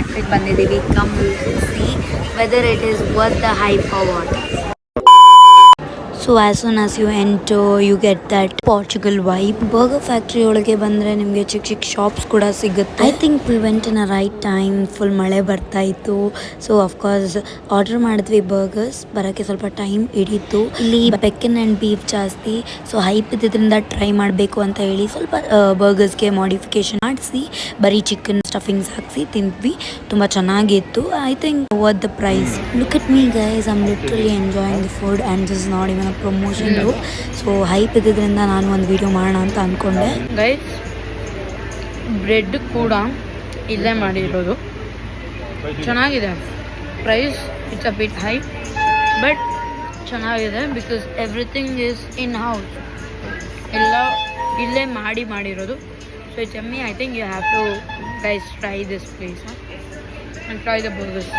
ಫ್ಯಾಕ್ಟ್ರಿಗೆ ಬಂದಿದ್ದೀವಿ. Come see whether it is worth the hype or what. So as soon as you enter you get that Portugal vibe. Burger factory ಒಳಗೆ ಬಂದರೆ ನಿಮಗೆ ಚಿಕ್ಕ ಚಿಕ್ಕ shops ಕೂಡ ಸಿಗುತ್ತೆ. I think we went in a right time. Full ಮಳೆ ಬರ್ತಾ ಇತ್ತು. ಸೊ ಅಫ್ಕೋರ್ಸ್ ಆರ್ಡರ್ ಮಾಡಿದ್ವಿ ಬರ್ಗರ್ಸ್. ಬರೋಕ್ಕೆ ಸ್ವಲ್ಪ ಟೈಮ್ ಹಿಡಿತು. ಇಲ್ಲಿ ಬೆಕ್ಕನ್ ಆ್ಯಂಡ್ ಬೀಫ್ ಜಾಸ್ತಿ, ಸೊ ಹೈಪ್ ಇದ್ದಿದ್ದರಿಂದ ಟ್ರೈ ಮಾಡಬೇಕು ಅಂತ ಹೇಳಿ ಸ್ವಲ್ಪ ಬರ್ಗರ್ಸ್ಗೆ ಮಾಡಿಫಿಕೇಶನ್ ಮಾಡಿಸಿ ಬರೀ ಚಿಕನ್ ಸ್ಟಫಿಂಗ್ಸ್ ಹಾಕಿಸಿ ತಿಂದ್ವಿ. ತುಂಬ ಚೆನ್ನಾಗಿತ್ತು. I think worth the price. Look at me guys, I am literally enjoying the food and this is not even a promotion. So hype ಇದ್ದಿದ್ದರಿಂದ ನಾನು ಒಂದು ವಿಡಿಯೋ ಮಾಡೋಣ ಅಂತ ಅಂದ್ಕೊಂಡೆ. ಗೈಸ್, ಬ್ರೆಡ್ ಕೂಡ ಇಲ್ಲೇ ಮಾಡಿರೋದು. ಚೆನ್ನಾಗಿದೆ. Price it's a bit high, but ಚೆನ್ನಾಗಿದೆ because everything is in house. ಎಲ್ಲ ಇಲ್ಲೇ ಮಾಡಿರೋದು. So it's yummy. I think you have to guys try this place and try the burgers.